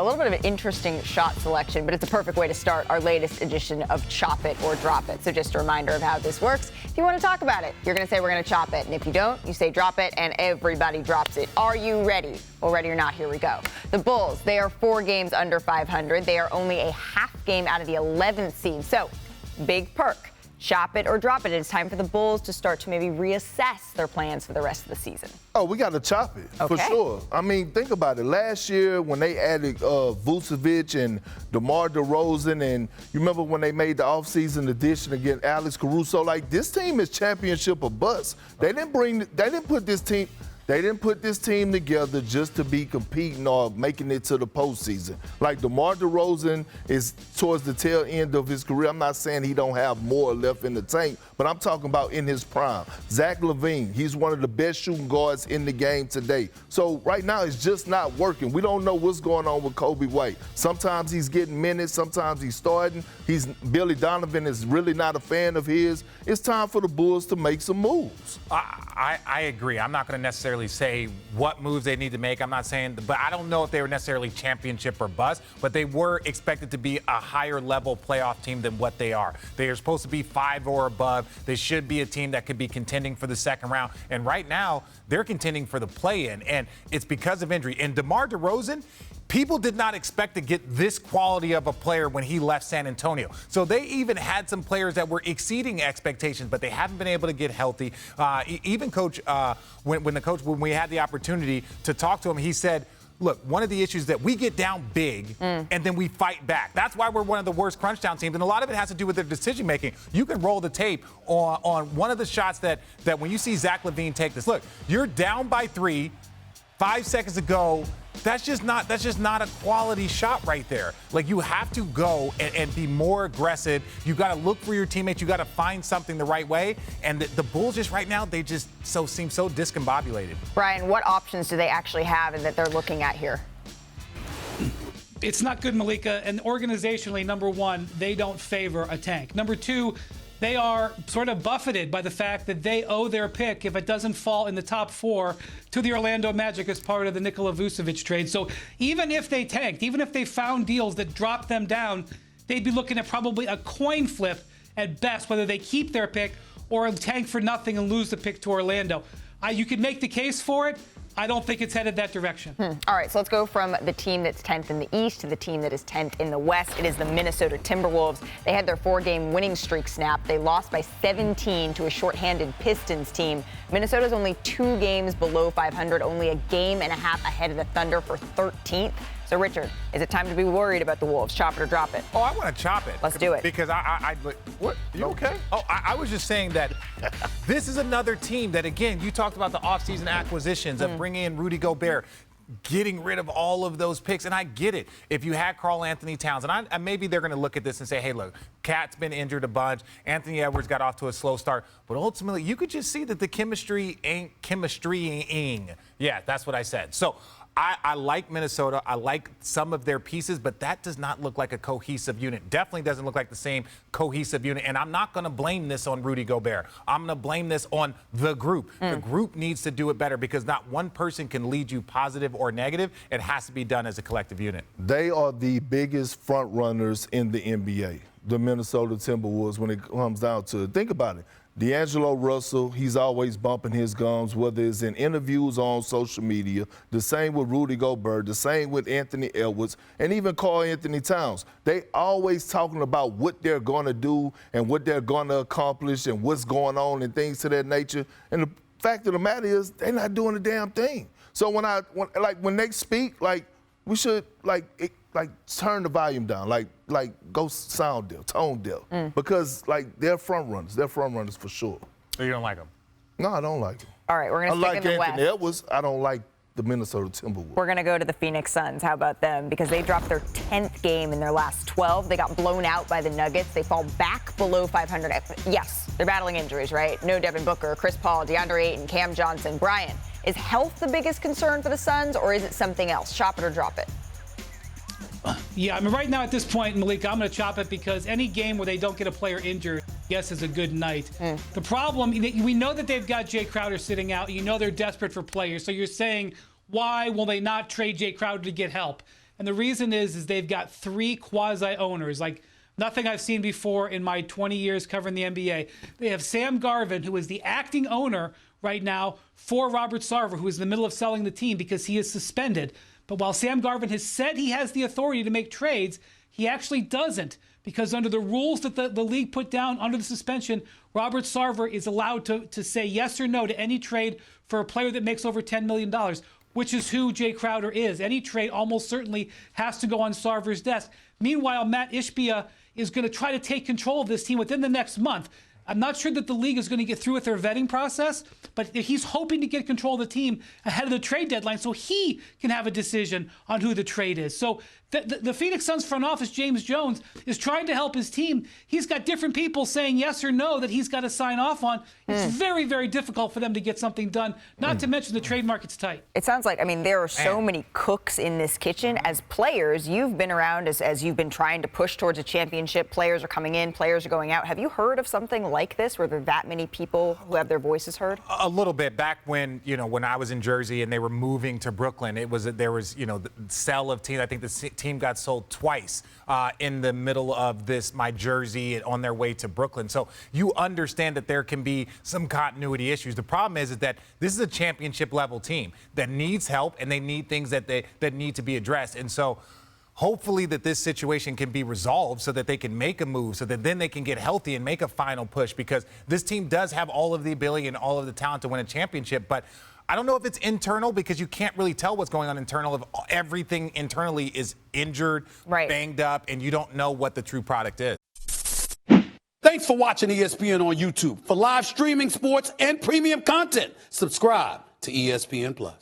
a little bit of an interesting shot selection, but it's a perfect way to start our latest edition of Chop It or Drop It. So just a reminder of how this works. If you want to talk about it, you're going to say we're going to chop it. And if you don't, you say drop it, and everybody drops it. Are you ready? Well, ready or not, here we go. The Bulls, they are 4 games under 500. They are only a half game out of the 11th seed. So, big perk. Chop it or drop it. It's time for the Bulls to start to maybe reassess their plans for the rest of the season. Oh, we got to chop it, okay. For sure. I mean, think about it. Last year when they added Vucevic and DeMar DeRozan, and you remember when they made the offseason addition against Alex Caruso, like this team is championship or bust. They didn't put this team together just to be competing or making it to the postseason. Like DeMar DeRozan is towards the tail end of his career. I'm not saying he don't have more left in the tank, but I'm talking about in his prime. Zach LaVine, he's one of the best shooting guards in the game today. So right now it's just not working. We don't know what's going on with Kobe White. Sometimes he's getting minutes, sometimes he's starting. Billy Donovan is really not a fan of his. It's time for the Bulls to make some moves. I agree. I'm not going to necessarily say what moves they need to make. I'm not saying, but I don't know if they were necessarily championship or bust, but they were expected to be a higher level playoff team than what they are. They are supposed to be 5 or above. They should be a team that could be contending for the second round. And right now, they're contending for the play-in, and it's because of injury. And DeMar DeRozan, people did not expect to get this quality of a player when he left San Antonio. So they even had some players that were exceeding expectations, but they haven't been able to get healthy. Even Coach, when we had the opportunity to talk to him, he said, look, one of the issues that we get down big and then we fight back. That's why we're one of the worst crunch down teams. And a lot of it has to do with their decision making. You can roll the tape on one of the shots that when you see Zach LaVine take this. Look, you're down by 3, 5 seconds ago. That's just not a quality shot right there. Like, you have to go and be more aggressive. You got to look for your teammates. You got to find something the right way. And the Bulls just right now, they just seem so discombobulated. Brian, what options do they actually have and that they're looking at here? It's not good, Malika. And organizationally, number one, they don't favor a tank. Number two, they are sort of buffeted by the fact that they owe their pick, if it doesn't fall in the top 4, to the Orlando Magic as part of the Nikola Vucevic trade. So even if they tanked, even if they found deals that dropped them down, they'd be looking at probably a coin flip at best, whether they keep their pick or tank for nothing and lose the pick to Orlando. You could make the case for it. I don't think it's headed that direction. All right, so let's go from the team that's 10th in the East to the team that is 10th in the West. It is the Minnesota Timberwolves. They had their 4-game winning streak snapped. They lost by 17 to a shorthanded Pistons team. Minnesota's only 2 games below 500, only a game and a half ahead of the Thunder for 13th. So, Richard, is it time to be worried about the Wolves? Chop it or drop it? Oh, I want to chop it. Let's do it. Because what? You okay? Oh, I was just saying that this is another team that, again, you talked about the offseason acquisitions of bringing in Rudy Gobert, getting rid of all of those picks. And I get it. If you had Karl Anthony Towns, and maybe they're going to look at this and say, hey, look, Cat's been injured a bunch. Anthony Edwards got off to a slow start. But ultimately, you could just see that the chemistry ain't chemistrying. Yeah, that's what I said. So I like Minnesota. I like some of their pieces, but that does not look like a cohesive unit. Definitely doesn't look like the same cohesive unit. And I'm not going to blame this on Rudy Gobert. I'm going to blame this on the group. The group needs to do it better because not one person can lead you positive or negative. It has to be done as a collective unit. They are the biggest front runners in the NBA, the Minnesota Timberwolves, when it comes down to it. Think about it. D'Angelo Russell, he's always bumping his gums, whether it's in interviews or on social media. The same with Rudy Gobert, the same with Anthony Edwards, and even Karl Anthony Towns. They always talking about what they're going to do and what they're going to accomplish and what's going on and things to that nature. And the fact of the matter is, they're not doing a damn thing. So when they speak, we should turn the volume down, go sound deaf, tone deaf, because they're front runners. They're front runners for sure. So you don't like them? No, I don't like them. All right, we're going to stick in the West. Anthony Edwards. I don't like the Minnesota Timberwolves. We're going to go to the Phoenix Suns. How about them? Because they dropped their 10th game in their last 12. They got blown out by the Nuggets. They fall back below 500. Yes, they're battling injuries, right? No Devin Booker, Chris Paul, DeAndre Ayton, Cam Johnson. Brian, is health the biggest concern for the Suns, or is it something else? Chop it or drop it? Yeah, I mean, right now at this point, Malika, I'm going to chop it because any game where they don't get a player injured, yes, is a good night. The problem, we know that they've got Jay Crowder sitting out. You know they're desperate for players. So you're saying, why will they not trade Jay Crowder to get help? And the reason is they've got 3 quasi-owners, like nothing I've seen before in my 20 years covering the NBA. They have Sam Garvin, who is the acting owner right now for Robert Sarver, who is in the middle of selling the team because he is suspended. But while Sam Garvin has said he has the authority to make trades, he actually doesn't, because under the rules that the league put down under the suspension, Robert Sarver is allowed to say yes or no to any trade for a player that makes over $10 million, which is who Jay Crowder is. Any trade almost certainly has to go on Sarver's desk. Meanwhile, Matt Ishbia is going to try to take control of this team within the next month. I'm not sure that the league is going to get through with their vetting process, but he's hoping to get control of the team ahead of the trade deadline so he can have a decision on who the trade is. So the Phoenix Suns front office, James Jones, is trying to help his team. He's got different people saying yes or no that he's got to sign off on. It's very, very difficult for them to get something done, not to mention the trade market's tight. It sounds like, I mean, there are so many cooks in this kitchen. As players, you've been around as you've been trying to push towards a championship. Players are coming in, players are going out. Have you heard of something like this where there are that many people who have their voices heard? A little bit. Back when, when I was in Jersey and they were moving to Brooklyn, there was the sell of teams. I think the team got sold twice in the middle of my jersey on their way to Brooklyn. So you understand that there can be some continuity issues. The problem is that this is a championship level team that needs help, and they need things that need to be addressed. And so hopefully that this situation can be resolved so that they can make a move, so that then they can get healthy and make a final push, because this team does have all of the ability and all of the talent to win a championship. But I don't know if it's internal, because you can't really tell what's going on internal if everything internally is injured, banged up, and you don't know what the true product is. Thanks for watching ESPN on YouTube. For live streaming sports and premium content, subscribe to ESPN+.